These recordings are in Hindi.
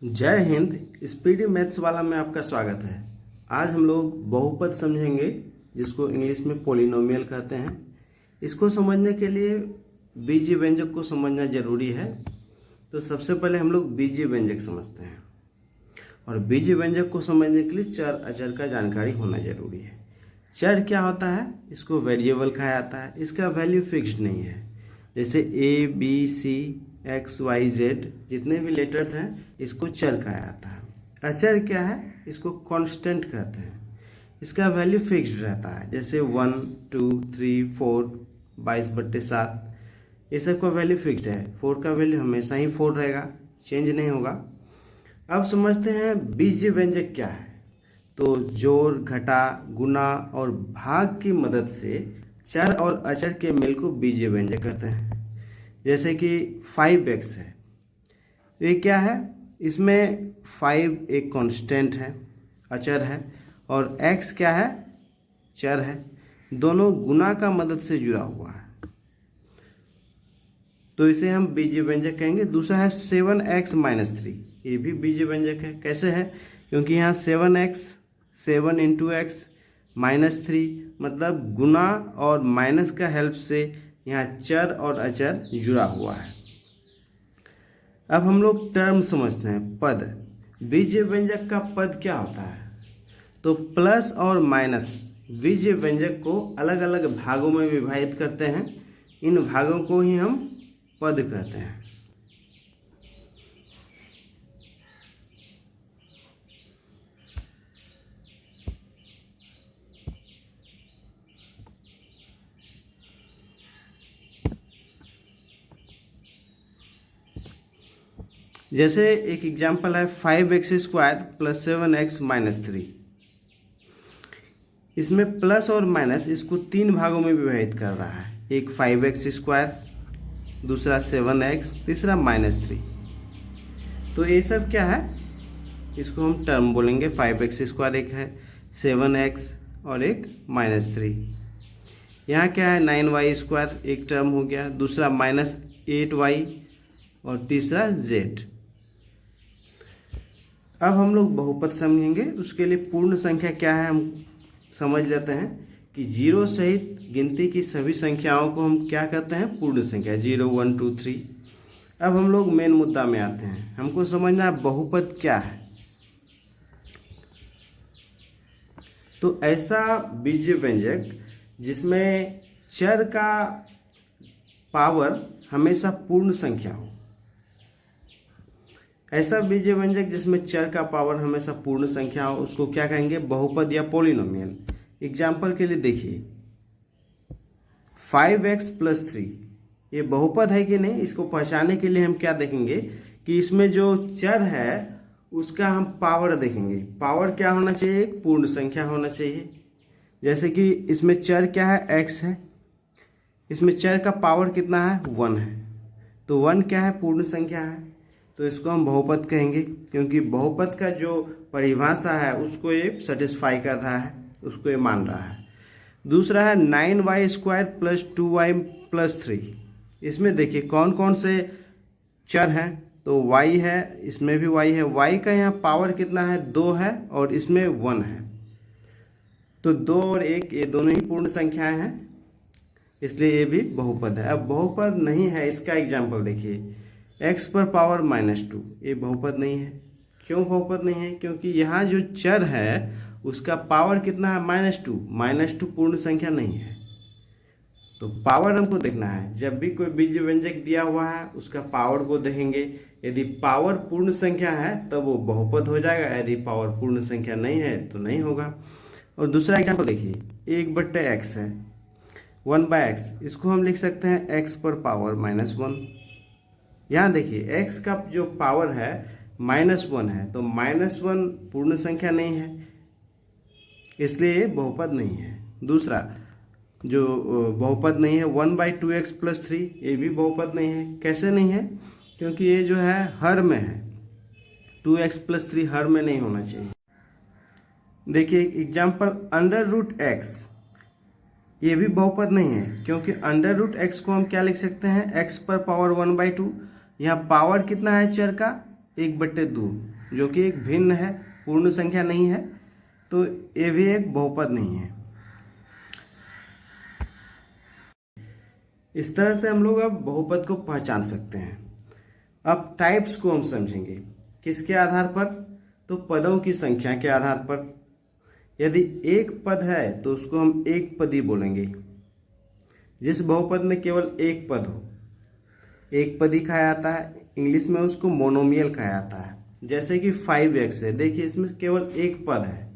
जय हिंद। स्पीडी मैथ्स वाला में आपका स्वागत है। आज हम लोग बहुपद समझेंगे, जिसको इंग्लिश में पॉलिनोमियल कहते हैं। इसको समझने के लिए बीजीय व्यंजक को समझना जरूरी है। तो सबसे पहले हम लोग बीजीय व्यंजक समझते हैं, और बीजीय व्यंजक को समझने के लिए चर अचर का जानकारी होना जरूरी है। चर क्या होता है? इसको वेरिएबल कहा जाता है। इसका वैल्यू फिक्स्ड नहीं है। जैसे A B C X Y Z जितने भी लेटर्स हैं, इसको चर कहा जाता है। अचर क्या है? इसको कांस्टेंट कहते हैं। इसका वैल्यू फिक्स्ड रहता है। जैसे 1 2 3 4 22/7 ये सब का वैल्यू फिक्स्ड है। 4 का वैल्यू हमेशा ही 4 रहेगा, चेंज नहीं होगा। अब समझते हैं बीजीय व्यंजक क्या है। तो जोड़, घटा, गुना और भाग की मदद से चर और अचर के मेल को बीजीय व्यंजक कहते हैं। जैसे कि 5x है, ये क्या है? इसमें 5 एक कांस्टेंट है, अचर है, और x क्या है? चर है। दोनों गुना का मदद से जुड़ा हुआ है, तो इसे हम बीजीय व्यंजक कहेंगे। दूसरा है 7x-3, ये भी बीजीय व्यंजक है। कैसे है? क्योंकि यहाँ 7x 7 × x -3 मतलब गुना और माइनस का हेल्प से यहाँ चर और अचर जुड़ा हुआ है। अब हम लोग टर्म समझते हैं। पद, बीजीय व्यंजक का पद क्या होता है? तो प्लस और माइनस बीजीय व्यंजक को अलग अलग भागों में विभाजित करते हैं। इन भागों को ही हम पद कहते हैं। जैसे एक एग्जाम्पल है 5x² + 7x - 3। इसमें प्लस और माइनस इसको 3 भागों में विभाजित कर रहा है। एक 5x², दूसरा 7x, तीसरा -3। तो ये सब क्या है? इसको हम टर्म बोलेंगे। 5x² एक है, 7x और एक -3। यहाँ क्या है? 9y² एक टर्म हो गया, दूसरा -8y और तीसरा z। अब हम लोग बहुपद समझेंगे। उसके लिए पूर्ण संख्या क्या है हम समझ लेते हैं कि 0 सहित गिनती की सभी संख्याओं को हम क्या कहते हैं? पूर्ण संख्या। 0 1 2 3। अब हम लोग मेन मुद्दा में आते हैं। हमको समझना है बहुपद क्या है। तो ऐसा बीजीय व्यंजक जिसमें चर का पावर हमेशा पूर्ण संख्या हो, ऐसा बीजीय व्यंजक जिसमें चर का पावर हमेशा पूर्ण संख्या हो, उसको क्या कहेंगे? बहुपद या पॉलिनोमियल। एग्जाम्पल के लिए देखिए 5x + 3, ये बहुपद है कि नहीं, इसको पहचानने के लिए हम क्या देखेंगे कि इसमें जो चर है उसका हम पावर देखेंगे। पावर क्या होना चाहिए? एक पूर्ण संख्या होना चाहिए। जैसे कि इसमें चर क्या है? x है। इसमें चर का पावर कितना है? 1 है। तो 1 क्या है? पूर्ण संख्या है। तो इसको हम बहुपद कहेंगे, क्योंकि बहुपद का जो परिभाषा है उसको ये सेटिस्फाई कर रहा है, उसको ये मान रहा है। दूसरा है 9y² + 2y + 3। इसमें देखिए कौन कौन से चर हैं। तो y है, इसमें भी y है। y का यहाँ पावर कितना है? 2 है, और इसमें 1 है। तो 2 और 1 ये दोनों ही पूर्ण संख्याएं हैं, इसलिए ये भी बहुपद है। अब बहुपद नहीं है, इसका एग्जाम्पल देखिए x पर पावर -2, ये बहुपद नहीं है। क्यों बहुपद नहीं है? क्योंकि यहाँ जो चर है उसका पावर कितना है? -2। -2 पूर्ण संख्या नहीं है। तो पावर हमको देखना है। जब भी कोई बीजीय व्यंजक दिया हुआ है उसका पावर को देखेंगे। यदि पावर पूर्ण संख्या है तब वो बहुपद हो जाएगा, यदि पावर पूर्ण संख्या नहीं है तो नहीं होगा। और दूसरा एग्जाम्पल देखिए 1/x है, 1/x, इसको हम लिख सकते हैं x पर पावर -1। यहाँ देखिए x का जो पावर है -1 है, तो -1 पूर्ण संख्या नहीं है, इसलिए ये बहुपद नहीं है। दूसरा जो बहुपद नहीं है 1/2x + 3, ये भी बहुपद नहीं है। कैसे नहीं है? क्योंकि ये जो है हर में है, 2x + 3 हर में नहीं होना चाहिए। देखिए एग्जाम्पल √x, ये भी बहुपद नहीं है, क्योंकि √x को हम क्या लिख सकते हैं? x पर पावर 1/2। यहाँ पावर कितना है चर का? 1/2, जो कि एक भिन्न है, पूर्ण संख्या नहीं है, तो ये भी एक बहुपद नहीं है। इस तरह से हम लोग अब बहुपद को पहचान सकते हैं। अब टाइप्स को हम समझेंगे, किसके आधार पर? तो पदों की संख्या के आधार पर। यदि एक पद है तो उसको हम एक पदी बोलेंगे। जिस बहुपद में केवल एक पद हो, एक पदी कहा जाता है, इंग्लिश में उसको मोनोमियल कहा जाता है। जैसे कि 5x है, देखिए इसमें केवल एक पद है।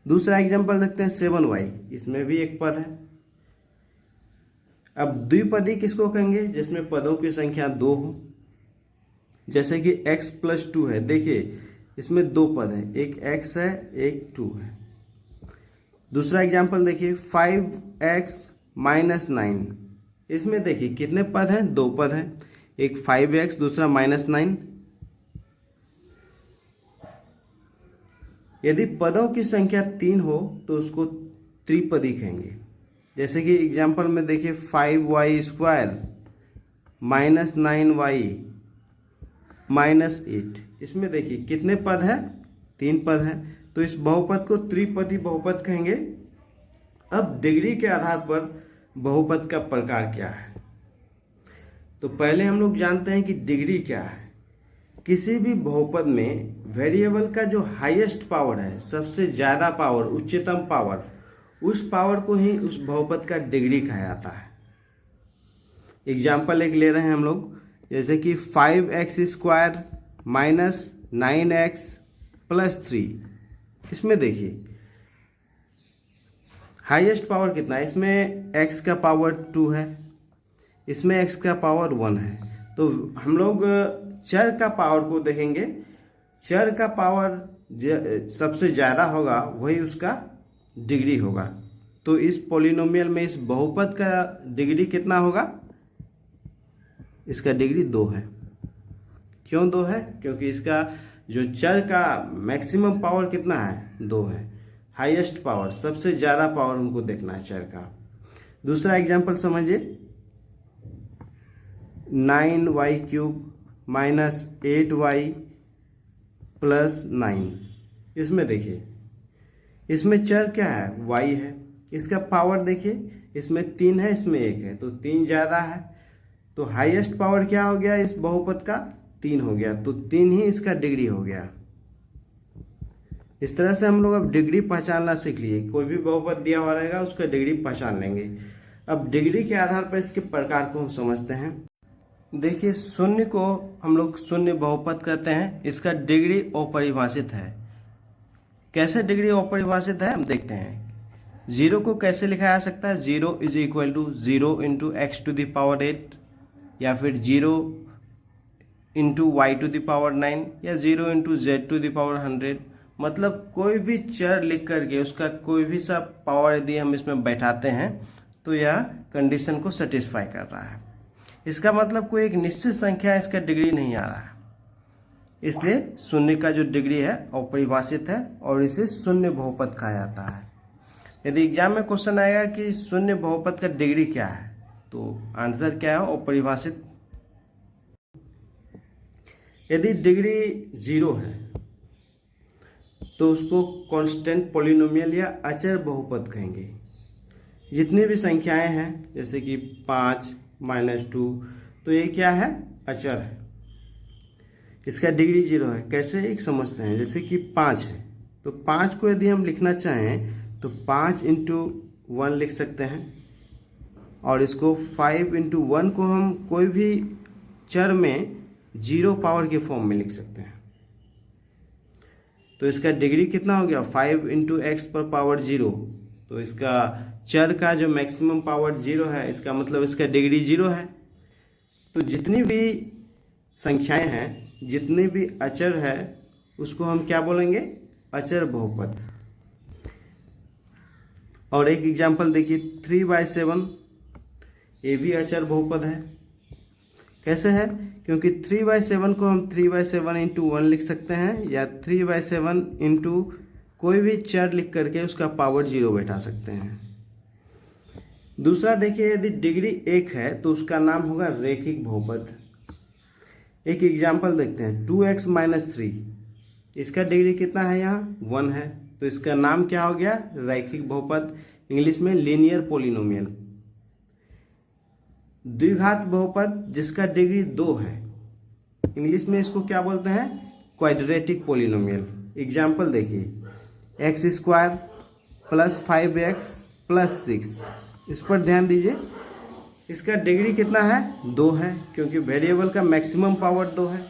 दूसरा एग्जांपल देखते हैं 7y, इसमें भी एक पद है। अब द्विपदी किसको कहेंगे? जिसमें पदों की संख्या 2 हो। जैसे कि x + 2 है, देखिए इसमें 2 पद है, एक x है, एक 2 है। दूसरा एग्जांपल देखिए 5x - 9, इसमें देखिए कितने पद हैं? 2 पद हैं, एक 5x, दूसरा -9। यदि पदों की संख्या 3 हो तो उसको त्रिपदी कहेंगे। जैसे कि एग्जांपल में देखिए 5y² - 9y - 8, इसमें देखिए कितने पद हैं? 3 पद हैं, तो इस बहुपद को त्रिपदी बहुपद कहेंगे। अब डिग्री के आधार पर बहुपद का प्रकार क्या है, तो पहले हम लोग जानते हैं कि डिग्री क्या है। किसी भी बहुपद में वेरिएबल का जो हाईएस्ट पावर है, सबसे ज़्यादा पावर, उच्चतम पावर, उस पावर को ही उस बहुपद का डिग्री कहा जाता है। एग्जाम्पल एक ले रहे हैं हम लोग, जैसे कि 5x² - 9x + 3, इसमें देखिए हाईएस्ट पावर कितना है? इसमें x का पावर 2 है, इसमें x का पावर 1 है। तो हम लोग चर का पावर को देखेंगे, चर का पावर सबसे ज़्यादा होगा वही उसका डिग्री होगा। तो इस पॉलिनोमियल में इस बहुपद का डिग्री कितना होगा? इसका डिग्री 2 है। क्यों 2 है? क्योंकि इसका जो चर का मैक्सिमम पावर कितना है? 2 है। हाईएस्ट पावर, सबसे ज़्यादा पावर हमको देखना है चर का। दूसरा एग्जांपल समझिए 9y³ - 8y + 9, इसमें देखिए इसमें चर क्या है? y है। इसका पावर देखिए, इसमें 3 है, इसमें 1 है, तो 3 ज़्यादा है। तो हाईएस्ट पावर क्या हो गया इस बहुपद का? 3 हो गया, तो 3 ही इसका डिग्री हो गया। इस तरह से हम लोग अब डिग्री पहचानना सीख लिए। कोई भी बहुपद दिया हुआ रहेगा उसका डिग्री पहचान लेंगे। अब डिग्री के आधार पर इसके प्रकार को हम समझते हैं। देखिए शून्य को हम लोग शून्य बहुपद कहते हैं, इसका डिग्री अपरिभाषित है। कैसे डिग्री अपरिभाषित है हम देखते हैं। 0 को कैसे लिखा जा सकता है? 0 = 0 × x⁸ या फिर 0 × y⁹ या 0 × z⁴ मतलब कोई भी चर लिख करके उसका कोई भी सा पावर यदि हम इसमें बैठाते हैं तो यह कंडीशन को सेटिस्फाई कर रहा है। इसका मतलब कोई एक निश्चित संख्या इसका डिग्री नहीं आ रहा है, इसलिए शून्य का जो डिग्री है अपरिभाषित है और इसे शून्य बहुपद कहा जाता है। यदि एग्जाम में क्वेश्चन आएगा कि शून्य बहुपद का डिग्री क्या है, तो आंसर क्या है? अपरिभाषित। यदि डिग्री 0 है तो उसको कांस्टेंट पॉलिनोमियल या अचर बहुपद कहेंगे। जितनी भी संख्याएं हैं जैसे कि 5 - 2, तो ये क्या है? अचर है, इसका डिग्री 0 है। कैसे एक समझते हैं, जैसे कि 5 है तो 5 को यदि हम लिखना चाहें तो 5 × 1 लिख सकते हैं, और इसको 5 × 1 को हम कोई भी चर में 0 पावर के फॉर्म में लिख सकते हैं। तो इसका डिग्री कितना हो गया? 5 × x⁻0, तो इसका चर का जो मैक्सिमम पावर 0 है, इसका मतलब इसका डिग्री 0 है। तो जितनी भी संख्याएं हैं, जितने भी अचर है, उसको हम क्या बोलेंगे? अचर बहुपद। और एक एग्जांपल देखिए 3/7, ये भी अचर बहुपद है। कैसे है? क्योंकि 3/7 को हम 3/7 × 1 लिख सकते हैं या 3/7 × कोई भी चर लिख करके उसका पावर 0 बैठा सकते हैं। दूसरा देखिए, यदि डिग्री 1 है तो उसका नाम होगा रैखिक बहुपद। एक एग्जाम्पल देखते हैं, 2x माइनस 3, इसका डिग्री कितना है यहाँ 1 है, तो इसका नाम क्या हो गया, रैखिक बहुपद, इंग्लिश में लीनियर पोलिनोमियल। द्विघात बहुपद जिसका डिग्री 2 है, इंग्लिश में इसको क्या बोलते हैं, क्वाड्रेटिक पोलिनोमियल। एग्जाम्पल देखिए, x square plus 5x plus 6, इस पर ध्यान दीजिए, इसका डिग्री कितना है 2 है, क्योंकि वेरिएबल का मैक्सिमम पावर 2 है,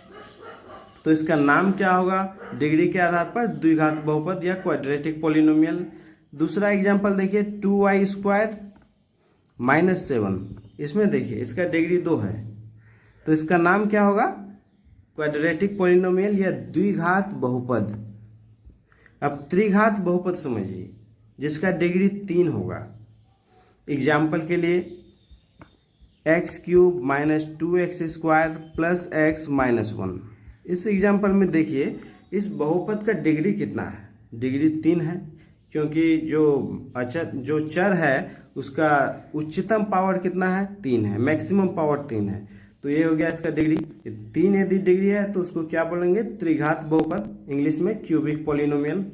तो इसका नाम क्या होगा, डिग्री के आधार पर द्विघात बहुपद या क्वाड्रेटिक पोलिनोमियल। दूसरा एग्जांपल देखिए, 2y स्क्वायर माइनस 7, इसमें देखिए इसका डिग्री 2 है, तो इसका नाम क्या होगा, क्वाड्रेटिक पोलिनोमियल या द्विघात बहुपद। अब त्रिघात बहुपद समझिए, जिसका डिग्री 3 होगा। एग्जाम्पल के लिए, x cube minus 2x square plus x minus 1, इस एग्जाम्पल में देखिए इस बहुपद का डिग्री कितना है, डिग्री 3 है, क्योंकि जो चर है उसका उच्चतम पावर कितना है 3 है, मैक्सिमम पावर 3 है, तो ये हो गया इसका डिग्री। 3 यदि डिग्री है तो उसको क्या बोलेंगे, त्रिघात बहुपद, इंग्लिश में क्यूबिक पोलिनोमियल।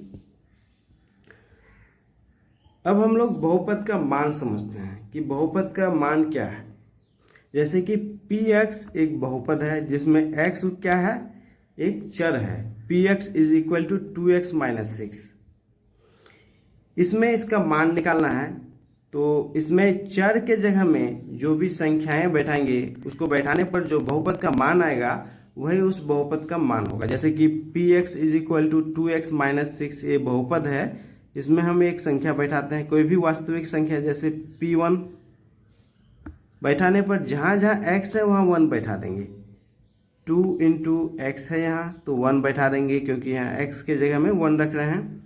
अब हम लोग बहुपद का मान समझते हैं कि बहुपद का मान क्या है। जैसे कि px एक बहुपद है जिसमें x क्या है, एक चर है, px is equal to 2x minus 6। इसमें इसका मान निकालना है, तो इसमें चर के जगह में जो भी संख्याएं बैठाएंगे उसको बैठाने पर जो बहुपद का मान आएगा वही उस बहुपद का मान होगा। जैसे कि px is equal to 2x minus 6 ये बहुपद है, इसमें हम एक संख्या बैठाते हैं, कोई भी वास्तविक संख्या जैसे p1, बैठाने पर जहाँ जहाँ x है वहाँ 1 बैठा देंगे। 2 इंटू एक्स है यहाँ, तो 1 बैठा देंगे क्योंकि यहाँ x के जगह में 1 रख रहे हैं।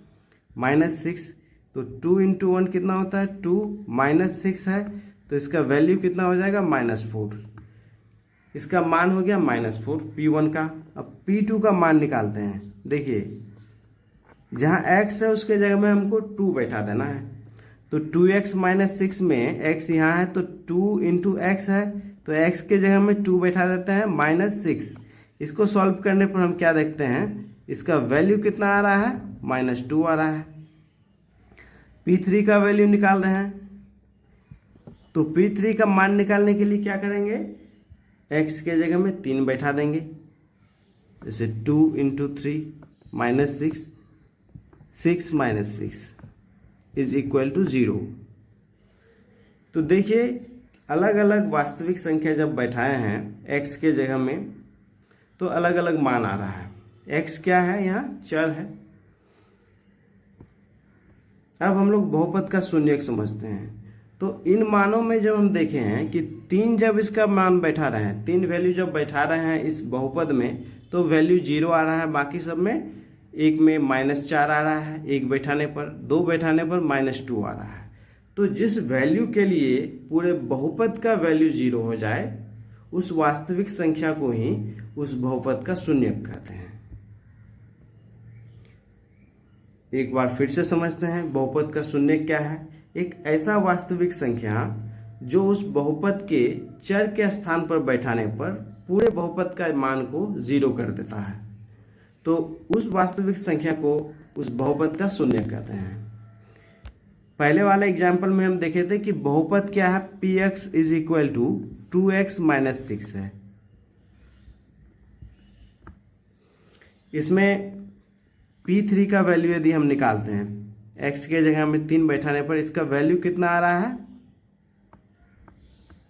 माइनस 6, तो 2 इंटू 1 कितना होता है 2, माइनस 6 है तो इसका वैल्यू कितना हो जाएगा -4, इसका मान हो गया -4 p1 का। अब p2 का मान निकालते हैं। देखिए जहाँ x है उसके जगह में हमको 2 बैठा देना है, तो 2x माइनस 6 में x यहाँ है तो 2 इंटू एक्स है, तो x के जगह में 2 बैठा देते हैं -6। इसको सॉल्व करने पर हम क्या देखते हैं, इसका वैल्यू कितना आ रहा है -2 आ रहा है। p3 का वैल्यू निकाल रहे हैं, तो p3 का मान निकालने के लिए क्या करेंगे, x के जगह में 3 बैठा देंगे, जैसे 2 into 3 -6, 6 minus 6 is equal to 0। तो देखिए अलग अलग वास्तविक संख्या जब बैठाए हैं x के जगह में तो अलग अलग मान आ रहा है। x क्या है, यहाँ चर है। अब हम लोग बहुपद का शून्यक समझते हैं, तो इन मानों में जब हम देखे हैं कि 3 जब इसका मान बैठा रहे हैं, 3 वैल्यू जब बैठा रहे हैं इस बहुपद में तो वैल्यू 0 आ रहा है, बाकी सब में एक में -4 आ रहा है, एक बैठाने पर, 2 बैठाने पर -2 आ रहा है। तो जिस वैल्यू के लिए पूरे बहुपद का वैल्यू 0 हो जाए उस वास्तविक संख्या को ही उस बहुपद का शून्यक कहते हैं। एक बार फिर से समझते हैं बहुपद का शून्यक क्या है। एक ऐसा वास्तविक संख्या जो उस बहुपद के चर के स्थान पर बैठाने पर पूरे बहुपद का मान को 0 कर देता है, तो उस वास्तविक संख्या को उस बहुपद का शून्यक कहते हैं। पहले वाले एग्जाम्पल में हम देखे थे कि बहुपद क्या है, px is equal to 2x minus 6 है। इसमें p3 का वैल्यू यदि हम निकालते हैं, x के जगह में 3 बैठाने पर इसका वैल्यू कितना आ रहा है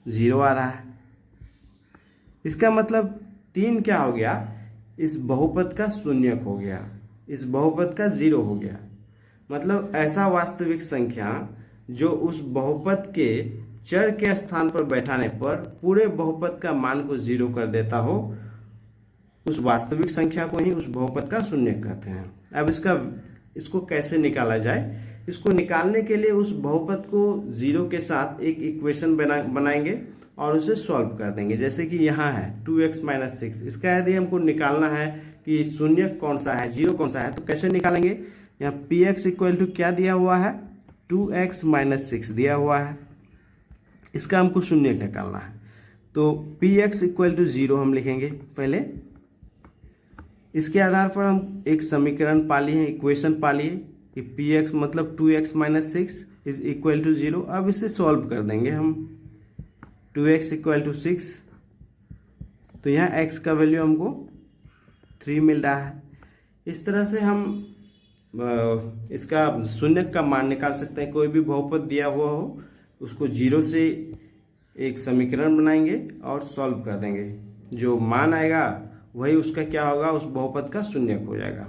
0 आ रहा है। इसका मतलब 3 क्या हो गया, इस बहुपद का शून्यक हो गया, इस बहुपद का 0 हो गया। मतलब ऐसा वास्तविक संख्या जो उस बहुपद के चर के स्थान पर बैठाने पर पूरे बहुपद का मान को 0 कर देता हो, उस वास्तविक संख्या को ही उस बहुपद का शून्यक कहते हैं। अब इसको कैसे निकाला जाए, इसको निकालने के लिए उस बहुपद को 0 के साथ एक इक्वेशन बनाएंगे और उसे सॉल्व कर देंगे। जैसे कि यहाँ है 2x माइनस 6, इसका यदि हमको निकालना है कि शून्यक कौन सा है 0 कौन सा है, तो कैसे निकालेंगे। यहाँ px इक्वल टू क्या दिया हुआ है 2x माइनस 6 दिया हुआ है, इसका हमको शून्यक निकालना है। तो पी एक्स इक्वल टू 0 हम लिखेंगे पहले। इसके आधार पर हम एक समीकरण पा लिए हैं, इक्वेशन पा लिए कि पी एक्स मतलब 2x minus 6 is equal to 0। अब इसे सॉल्व कर देंगे हम। 2x इक्वल टू 6, तो यहाँ x का वैल्यू हमको 3 मिल रहा है। इस तरह से हम इसका शून्य का मान निकाल सकते हैं। कोई भी बहुपद दिया हुआ हो उसको 0 से एक समीकरण बनाएंगे और सॉल्व कर देंगे। जो मान आएगा वही उसका क्या होगा, उस बहुपद का शून्यक हो जाएगा।